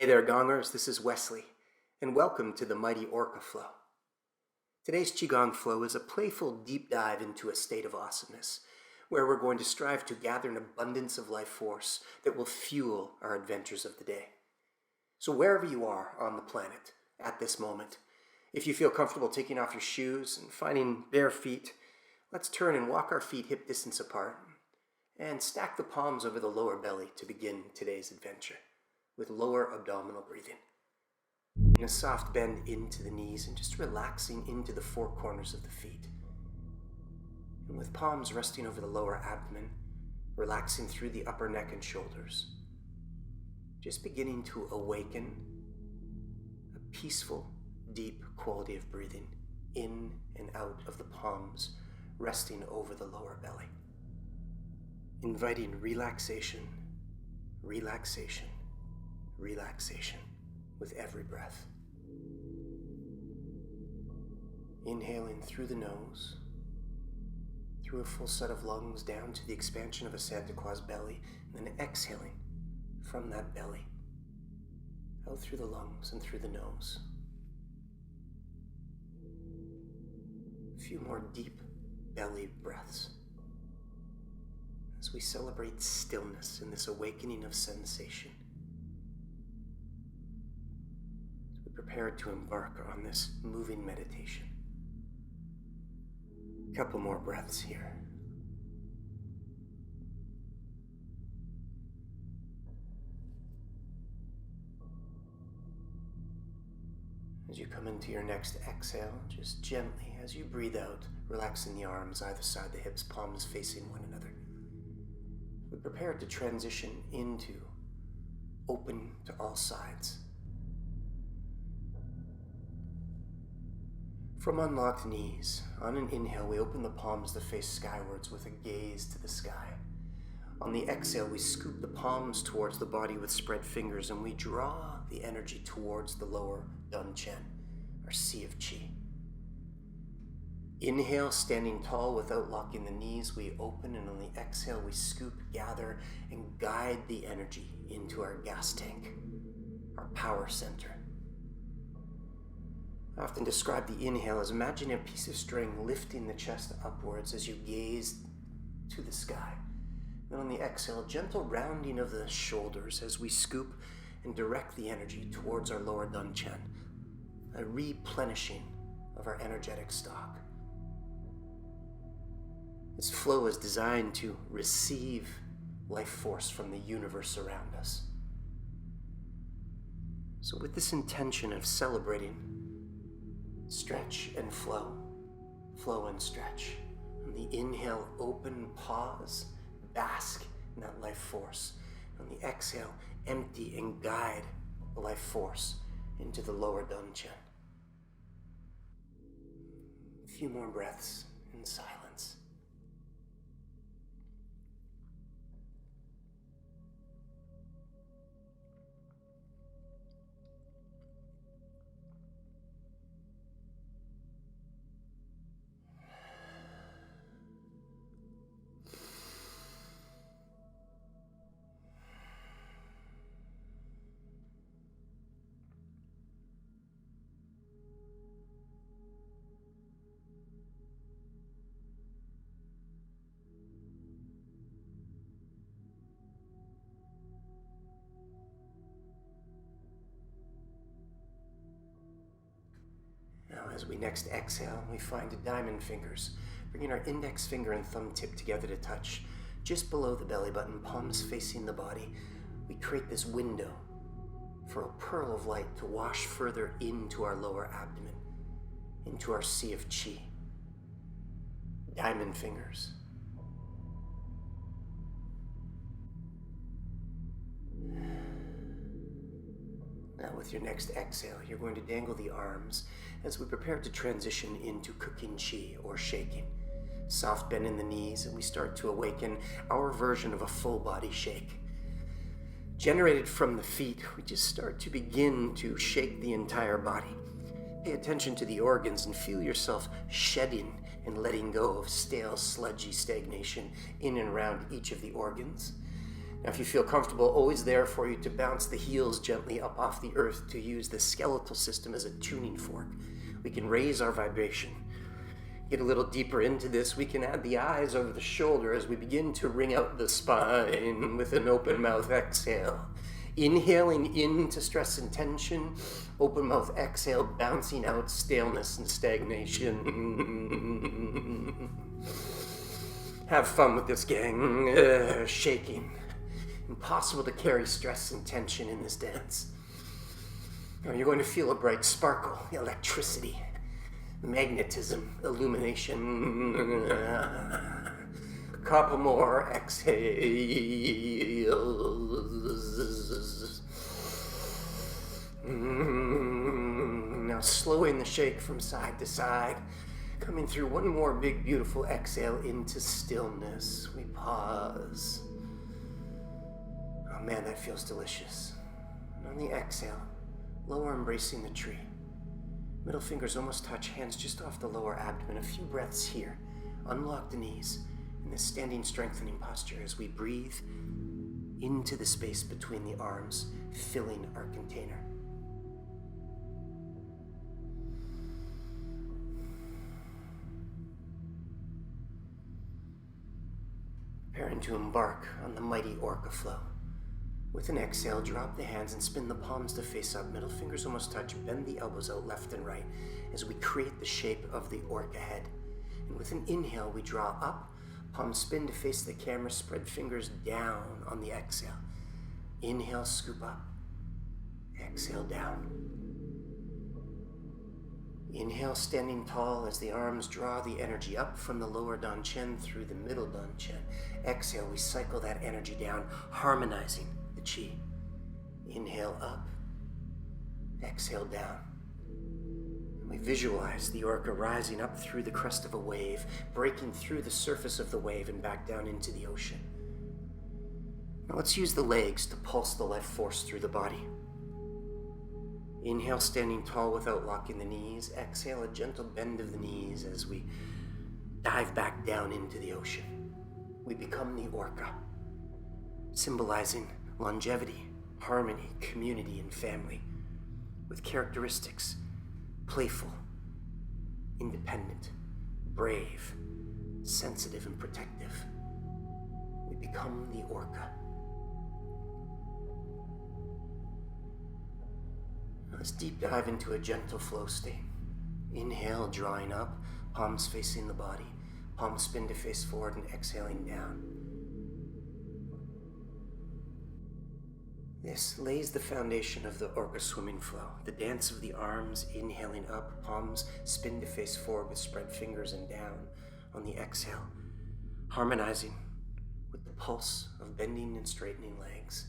Hey there, Gongers, this is Wesley, and welcome to the Mighty Orca Flow. Today's Qigong Flow is a playful deep dive into a state of awesomeness, where we're going to strive to gather an abundance of life force that will fuel our adventures of the day. So wherever you are on the planet at this moment, if you feel comfortable taking off your shoes and finding bare feet, let's turn and walk our feet hip distance apart and stack the palms over the lower belly to begin today's adventure with lower abdominal breathing. In a soft bend into the knees and just relaxing into the four corners of the feet. And with palms resting over the lower abdomen, relaxing through the upper neck and shoulders. Just beginning to awaken a peaceful, deep quality of breathing in and out of the palms, resting over the lower belly. Inviting relaxation, relaxation, relaxation with every breath. Inhaling through the nose, through a full set of lungs down to the expansion of a Santa Claus belly, and then exhaling from that belly out through the lungs and through the nose. A few more deep belly breaths as we celebrate stillness in this awakening of sensation. Prepared to embark on this moving meditation. A couple more breaths here. As you come into your next exhale, just gently, as you breathe out, relaxing the arms either side, the hips, palms facing one another. We're prepared to transition into open to all sides. From unlocked knees, on an inhale, we open the palms to face skywards with a gaze to the sky. On the exhale, we scoop the palms towards the body with spread fingers, and we draw the energy towards the lower Dunchen, our sea of Qi. Inhale, standing tall without locking the knees, we open, and on the exhale, we scoop, gather, and guide the energy into our gas tank, our power center. I often describe the inhale as imagining a piece of string lifting the chest upwards as you gaze to the sky. Then on the exhale, gentle rounding of the shoulders as we scoop and direct the energy towards our lower Dunchen, a replenishing of our energetic stock. This flow is designed to receive life force from the universe around us. So with this intention of celebrating stretch and flow, flow and stretch. On the inhale, open, pause, bask in that life force. On the exhale, empty and guide the life force into the lower Dunchen. A few more breaths in silence. Now, as we next exhale, we find diamond fingers, bringing our index finger and thumb tip together to touch just below the belly button, palms facing the body. We create this window for a pearl of light to wash further into our lower abdomen, into our sea of Qi. Diamond fingers. Now with your next exhale, you're going to dangle the arms as we prepare to transition into cooking Qi or shaking. Soft bend in the knees, and we start to awaken our version of a full body shake. Generated from the feet, we just start to begin to shake the entire body. Pay attention to the organs and feel yourself shedding and letting go of stale, sludgy stagnation in and around each of the organs. Now, if you feel comfortable, always there for you to bounce the heels gently up off the earth, to use the skeletal system as a tuning fork. We can raise our vibration. Get a little deeper into this, we can add the eyes over the shoulder as we begin to wring out the spine with an open mouth exhale. Inhaling into stress and tension, open mouth exhale, bouncing out staleness and stagnation. Have fun with this, gang. Shaking. Impossible to carry stress and tension in this dance. Now you're going to feel a bright sparkle, electricity, magnetism, illumination. A couple more exhales. Now slowing the shake from side to side. Coming through one more big, beautiful exhale into stillness. We pause. Oh man, that feels delicious. And on the exhale, lower embracing the tree. Middle fingers almost touch, hands just off the lower abdomen. A few breaths here. Unlock the knees in this standing strengthening posture as we breathe into the space between the arms, filling our container. Preparing to embark on the mighty orca flow. With an exhale, drop the hands and spin the palms to face up. Middle fingers almost touch. Bend the elbows out left and right as we create the shape of the orca head. And with an inhale, we draw up. Palms spin to face the camera. Spread fingers down on the exhale. Inhale, scoop up. Exhale, down. Inhale, standing tall as the arms draw the energy up from the lower dantian through the middle dantian. Exhale, we cycle that energy down, harmonizing the Qi. Inhale up, exhale down. And we visualize the orca rising up through the crest of a wave, breaking through the surface of the wave and back down into the ocean. Now let's use the legs to pulse the life force through the body. Inhale, standing tall without locking the knees. Exhale, a gentle bend of the knees as we dive back down into the ocean. We become the orca, symbolizing longevity, harmony, community, and family, with characteristics: playful, independent, brave, sensitive, and protective. We become the orca. Let's deep dive into a gentle flow state. Inhale, drawing up, palms facing the body. Palms spin to face forward and exhaling down. This lays the foundation of the orca swimming flow. The dance of the arms, inhaling up, palms spin to face forward with spread fingers and down on the exhale, harmonizing with the pulse of bending and straightening legs.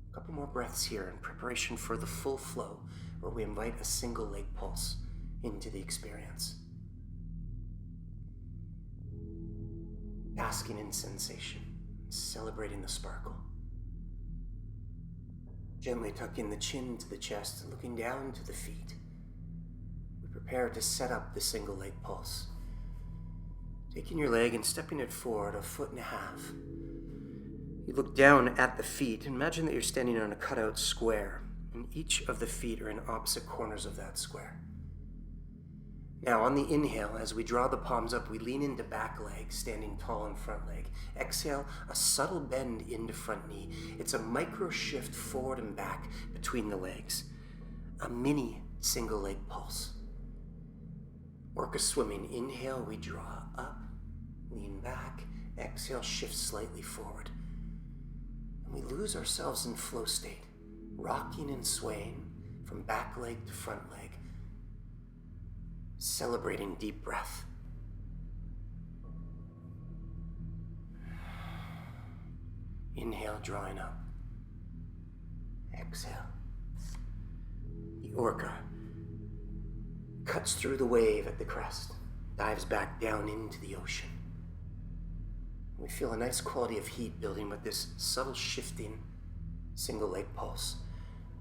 A couple more breaths here in preparation for the full flow, where we invite a single leg pulse into the experience. Basking in sensation, celebrating the sparkle. Gently tucking the chin to the chest and looking down to the feet. We prepare to set up the single leg pulse. Taking your leg and stepping it forward 1.5 feet. You look down at the feet. Imagine that you're standing on a cutout square, and each of the feet are in opposite corners of that square. Now, on the inhale, as we draw the palms up, we lean into back leg, standing tall in front leg. Exhale, a subtle bend into front knee. It's a micro shift forward and back between the legs. A mini single leg pulse. Orca swimming. Inhale, we draw up, lean back. Exhale, shift slightly forward. We lose ourselves in flow state, rocking and swaying from back leg to front leg, celebrating deep breath. Inhale, drawing up. Exhale. The orca cuts through the wave at the crest, dives back down into the ocean. We feel a nice quality of heat building with this subtle shifting single leg pulse.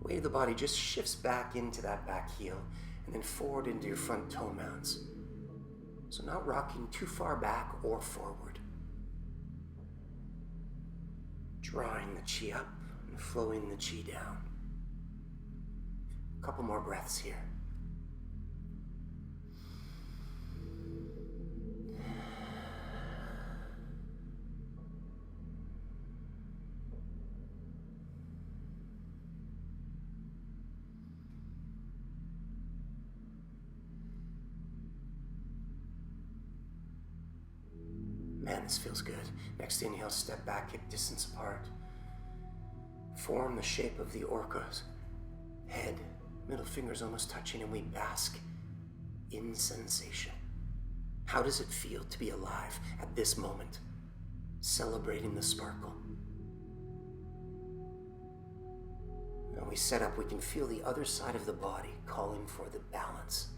The weight of the body just shifts back into that back heel and then forward into your front toe mounts. So not rocking too far back or forward. drawing the Qi up and flowing the Qi down. A couple more breaths here. Man, this feels good. Next inhale, step back, hip distance apart. Form the shape of the orca's head, middle fingers almost touching, and we bask in sensation. How does it feel to be alive at this moment, celebrating the sparkle? When we set up, we can feel the other side of the body calling for the balance.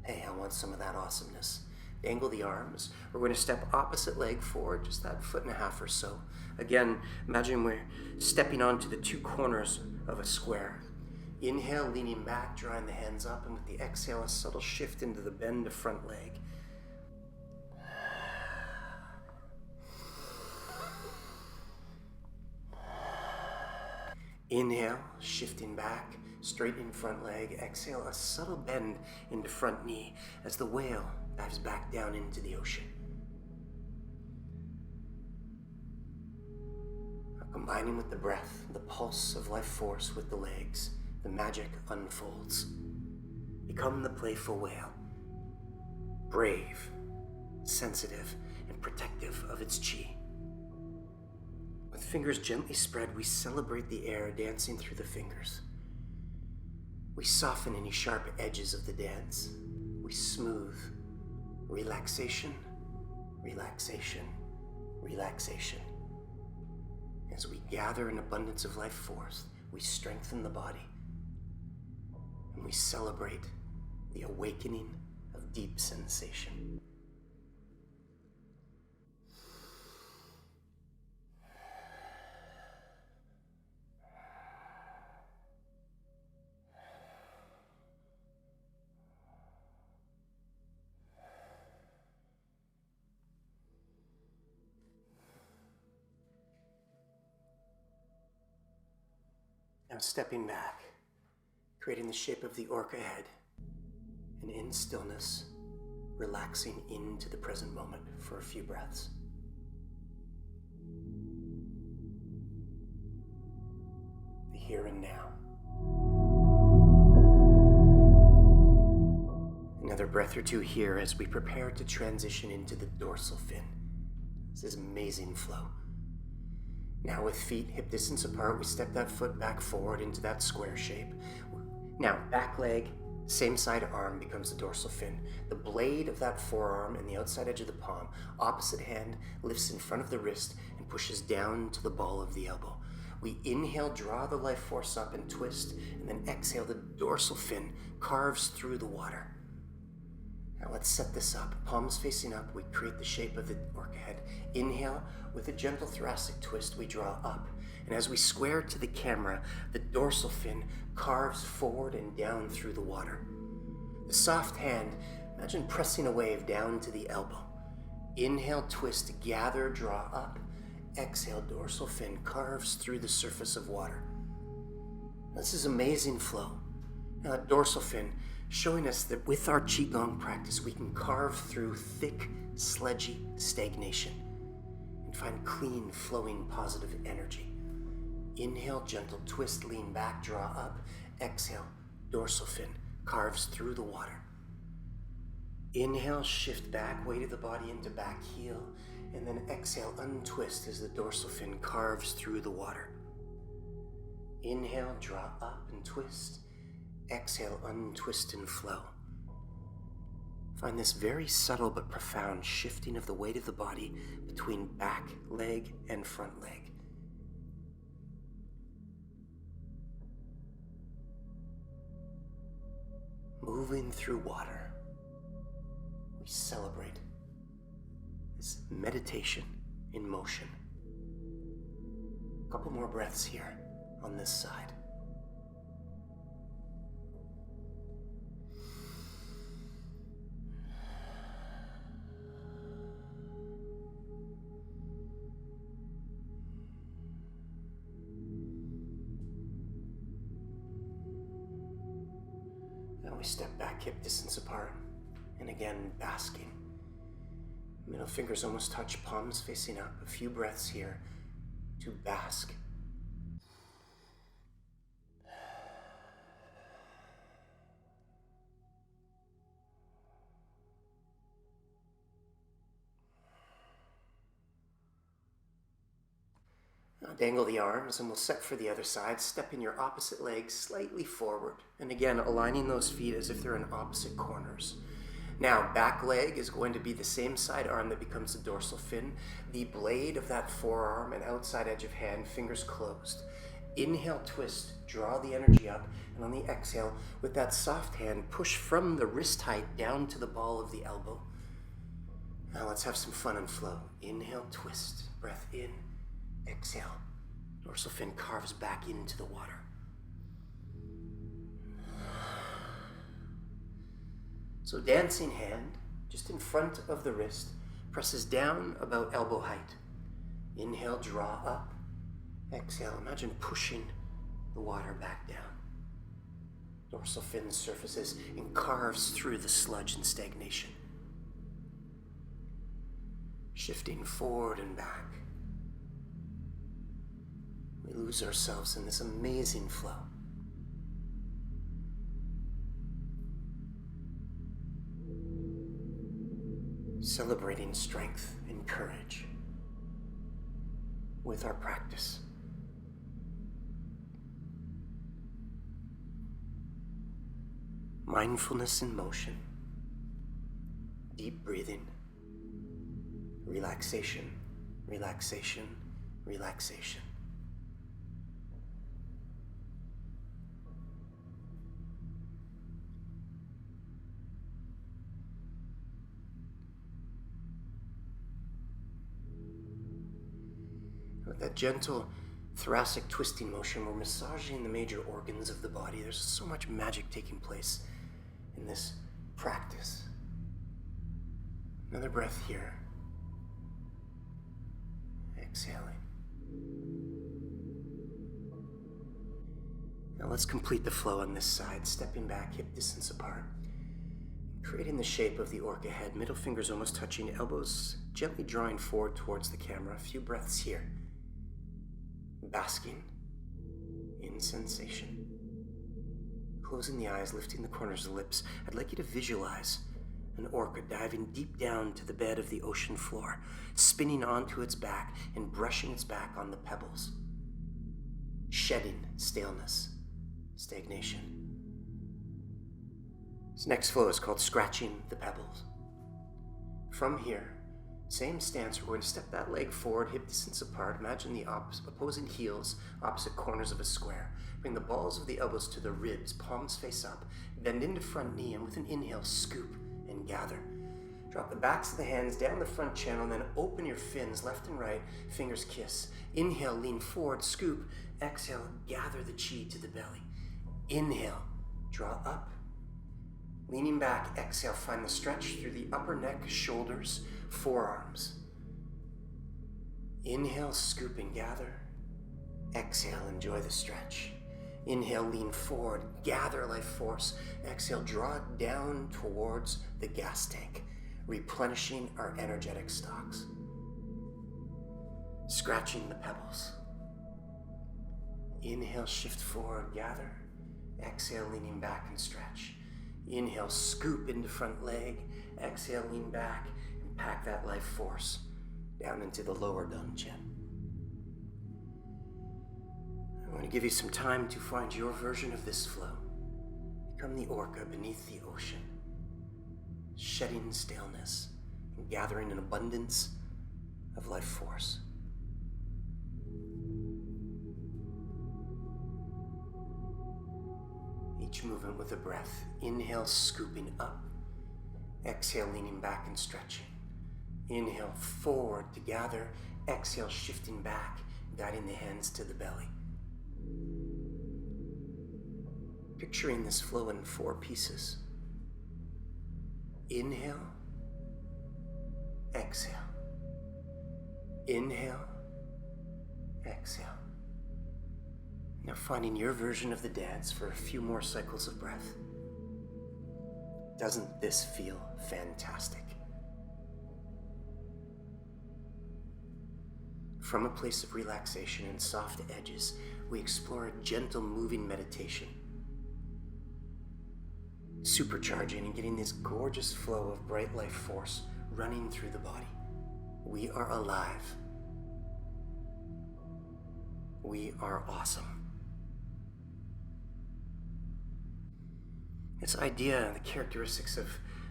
Hey, I want some of that awesomeness. Dangle the arms. We're going to step opposite leg forward, just that 1.5 feet or so. Again, imagine we're stepping onto the two corners of a square. Inhale, leaning back, drawing the hands up, and with the exhale, a subtle shift into the bend of front leg. Inhale, shifting back, straightening front leg. Exhale, a subtle bend into front knee as the whale dives back down into the ocean. Now, combining with the breath, the pulse of life force with the legs, the magic unfolds. Become the playful whale, brave, sensitive, and protective of its Qi. With fingers gently spread, we celebrate the air dancing through the fingers. We soften any sharp edges of the dance. We smooth. Relaxation, relaxation, relaxation. As we gather an abundance of life force, we strengthen the body. And we celebrate the awakening of deep sensation. Now stepping back, creating the shape of the orca head, and in stillness, relaxing into the present moment for a few breaths. The here and now. Another breath or two here as we prepare to transition into the dorsal fin. This is amazing flow. Now with feet hip distance apart, we step that foot back forward into that square shape. Now back leg, same side arm becomes the dorsal fin. The blade of that forearm and the outside edge of the palm, opposite hand lifts in front of the wrist and pushes down to the ball of the elbow. We inhale, draw the life force up and twist, and then exhale, the dorsal fin carves through the water. Now let's set this up. Palms facing up, we create the shape of the orca head. Inhale, with a gentle thoracic twist, we draw up. And as we square to the camera, the dorsal fin carves forward and down through the water. The soft hand, imagine pressing a wave down to the elbow. Inhale, twist, gather, draw up. Exhale, dorsal fin carves through the surface of water. This is amazing flow. Now that dorsal fin showing us that with our Qi Gong practice, we can carve through thick, sledgy stagnation and find clean, flowing, positive energy. Inhale, gentle twist, lean back, draw up. Exhale, dorsal fin carves through the water. Inhale, shift back, weight of the body into back heel, and then exhale, untwist as the dorsal fin carves through the water. Inhale, draw up and twist. Exhale, untwist and flow. Find this very subtle but profound shifting of the weight of the body between back leg and front leg. Moving through water, we celebrate this meditation in motion. A couple more breaths here on this side. Now we step back, hip distance apart, and again, basking. Middle fingers almost touch, palms facing up. A few breaths here to bask. Now dangle the arms and we'll set for the other side, stepping your opposite leg slightly forward. And again, aligning those feet as if they're in opposite corners. Now, back leg is going to be the same side arm that becomes the dorsal fin, the blade of that forearm and outside edge of hand, fingers closed. Inhale, twist, draw the energy up, and on the exhale, with that soft hand, push from the wrist height down to the ball of the elbow. Now let's have some fun and flow. Inhale, twist, breath in, exhale. Dorsal fin carves back into the water. So dancing hand, just in front of the wrist, presses down about elbow height. Inhale, draw up. Exhale, imagine pushing the water back down. Dorsal fin surfaces and carves through the sludge and stagnation. Shifting forward and back. We lose ourselves in this amazing flow. Celebrating strength and courage with our practice. Mindfulness in motion, deep breathing, relaxation, relaxation, relaxation. With that gentle thoracic twisting motion, we're massaging the major organs of the body. There's so much magic taking place in this practice. Another breath here. Exhaling. Now let's complete the flow on this side, stepping back, hip distance apart. Creating the shape of the orca head, middle fingers almost touching, elbows gently drawing forward towards the camera. A few breaths here. Basking in sensation. Closing the eyes, lifting the corners of the lips. I'd like you to visualize an orca diving deep down to the bed of the ocean floor, spinning onto its back and brushing its back on the pebbles. Shedding staleness, stagnation. This next flow is called scratching the pebbles. From here, same stance, we're going to step that leg forward, hip distance apart. Imagine the opposing heels, opposite corners of a square. Bring the balls of the elbows to the ribs, palms face up. Bend into front knee, and with an inhale, scoop and gather. Drop the backs of the hands down the front channel, and then open your fins, left and right, fingers kiss. Inhale, lean forward, scoop. Exhale, gather the chi to the belly. Inhale, draw up. Leaning back, exhale, find the stretch through the upper neck, shoulders, forearms. Inhale, scoop and gather. Exhale, enjoy the stretch. Inhale, lean forward, gather life force. Exhale, draw it down towards the gas tank, replenishing our energetic stocks. Scratching the pebbles. Inhale, shift forward, gather. Exhale, leaning back and stretch. Inhale, scoop into front leg. Exhale, lean back and pack that life force down into the lower dungeon. I'm going to give you some time to find your version of this flow. Become the orca beneath the ocean, shedding staleness and gathering an abundance of life force. Each movement with a breath. Inhale, scooping up. Exhale, leaning back and stretching. Inhale, forward to gather. Exhale, shifting back, guiding the hands to the belly. Picturing this flow in 4 pieces. Inhale, exhale. Inhale, exhale. Now finding your version of the dance for a few more cycles of breath. Doesn't this feel fantastic? From a place of relaxation and soft edges, we explore a gentle moving meditation, supercharging and getting this gorgeous flow of bright life force running through the body. We are alive. We are awesome. This idea and the characteristics of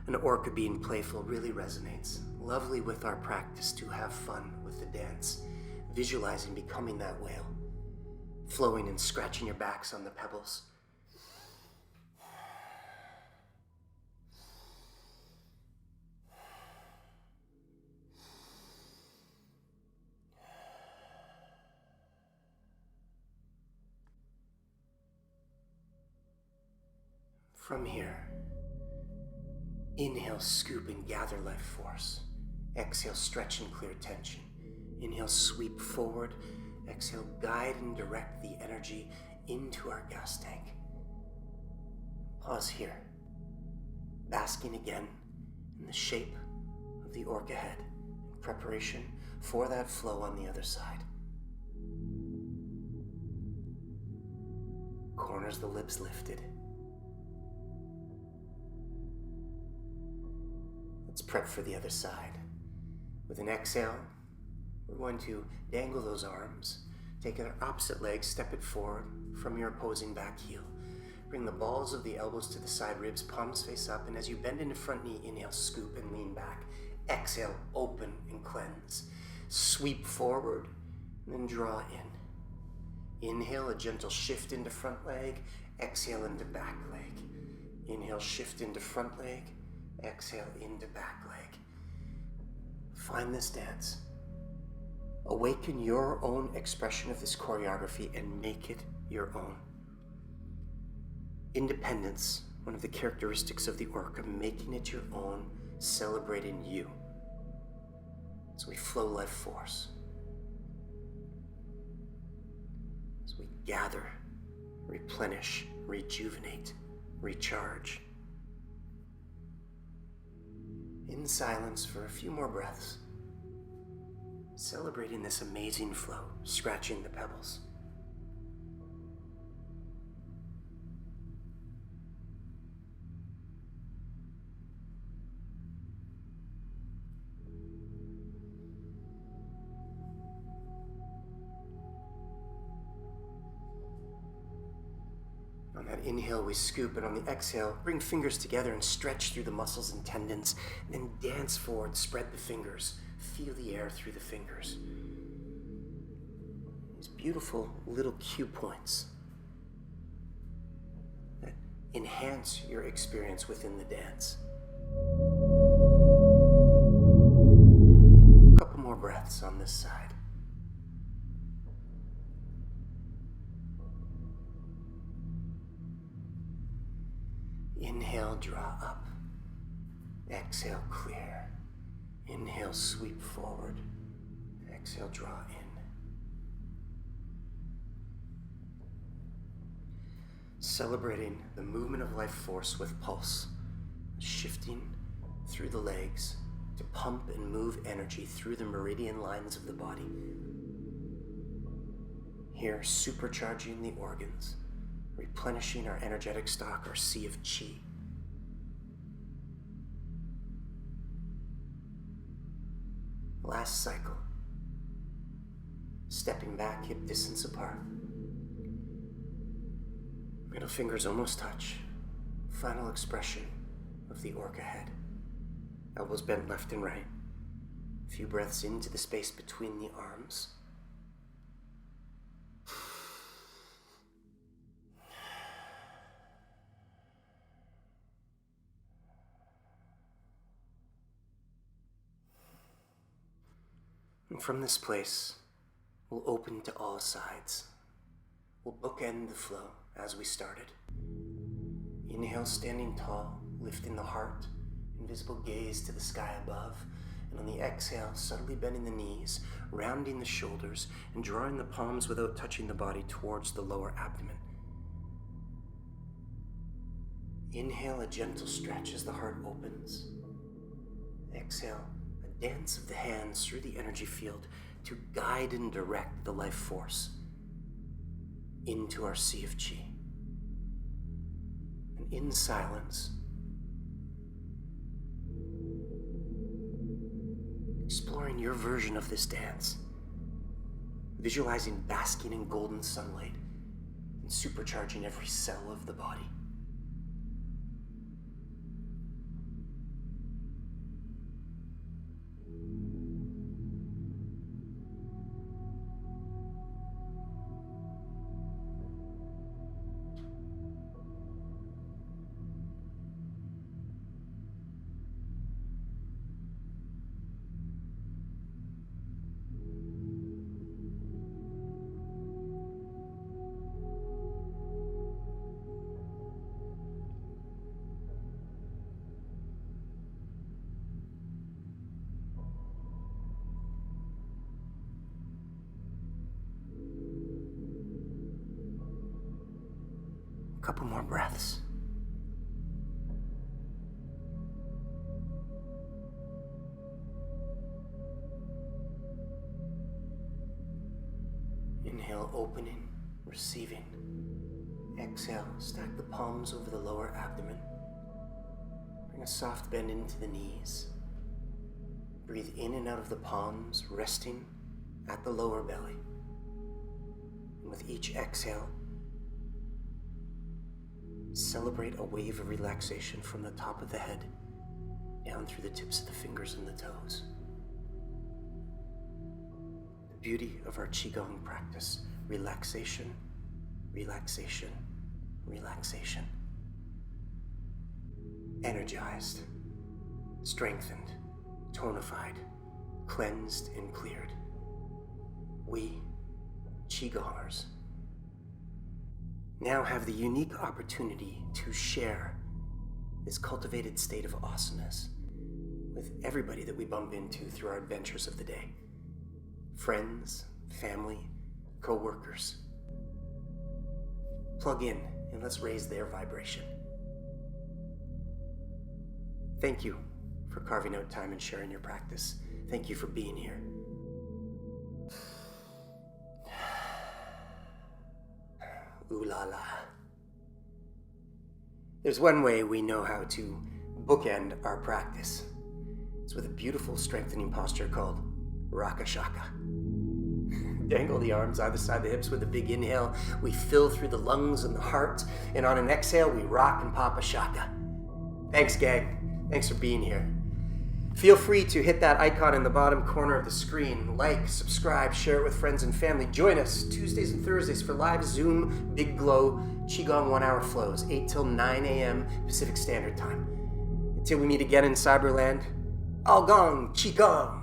an orca being playful really resonates. Lovely with our practice to have fun with the dance, visualizing becoming that whale, flowing and scratching your backs on the pebbles. From here, inhale, scoop and gather life force. Exhale, stretch and clear tension. Inhale, sweep forward. Exhale, guide and direct the energy into our gas tank. Pause here, basking again in the shape of the orca head in preparation for that flow on the other side. Corners of the lips lifted. Let's prep for the other side. With an exhale, we're going to dangle those arms, take our opposite leg, step it forward from your opposing back heel. Bring the balls of the elbows to the side ribs, palms face up, and as you bend into front knee, inhale, scoop and lean back. Exhale, open and cleanse. Sweep forward, and then draw in. Inhale, a gentle shift into front leg. Exhale into back leg. Inhale, shift into front leg. Exhale into back leg. Find this dance. Awaken your own expression of this choreography and make it your own. Independence, one of the characteristics of the orca, making it your own, celebrating you. As we flow life force. As we gather, replenish, rejuvenate, recharge. In silence for a few more breaths, celebrating this amazing flow, scratching the pebbles. On that inhale, we scoop, and on the exhale, bring fingers together and stretch through the muscles and tendons, and then dance forward, spread the fingers, feel the air through the fingers. These beautiful little cue points that enhance your experience within the dance. A couple more breaths on this side. Inhale, draw up. Exhale, clear. Inhale, sweep forward. Exhale, draw in. Celebrating the movement of life force with pulse, shifting through the legs to pump and move energy through the meridian lines of the body. Here, supercharging the organs, replenishing our energetic stock, our sea of Qi. Last cycle. Stepping back, hip distance apart. Middle fingers almost touch. Final expression of the orca head. Elbows bent left and right. A few breaths into the space between the arms. And from this place, we'll open to all sides. We'll bookend the flow as we started. Inhale, standing tall, lifting the heart, invisible gaze to the sky above. And on the exhale, subtly bending the knees, rounding the shoulders, and drawing the palms without touching the body towards the lower abdomen. Inhale a gentle stretch as the heart opens. Exhale a dance of the hands through the energy field to guide and direct the life force into our sea of Qi. And in silence, exploring your version of this dance, visualizing basking in golden sunlight and supercharging every cell of the body. Couple more breaths. Inhale, opening, receiving. Exhale, stack the palms over the lower abdomen. Bring a soft bend into the knees. Breathe in and out of the palms, resting at the lower belly. And with each exhale, celebrate a wave of relaxation from the top of the head down through the tips of the fingers and the toes. The beauty of our Qigong practice: relaxation, relaxation, relaxation. Energized, strengthened, tonified, cleansed, and cleared. We, Qigongers, now have the unique opportunity to share this cultivated state of awesomeness with everybody that we bump into through our adventures of the day. Friends, family, co-workers. Plug in and let's raise their vibration. Thank you for carving out time and sharing your practice. Thank you for being here. Ooh la la. There's one way we know how to bookend our practice. It's with a beautiful strengthening posture called Rakashaka. Dangle the arms either side of the hips with a big inhale. We fill through the lungs and the heart. And on an exhale, we rock and pop a shaka. Thanks, gang. Thanks for being here. Feel free to hit that icon in the bottom corner of the screen. Like, subscribe, share it with friends and family. Join us Tuesdays and Thursdays for live Zoom, Big Glow, Qigong 1 hour flows, 8 till 9 a.m. Pacific Standard Time. Until we meet again in Cyberland, All Gong, Qi Gong.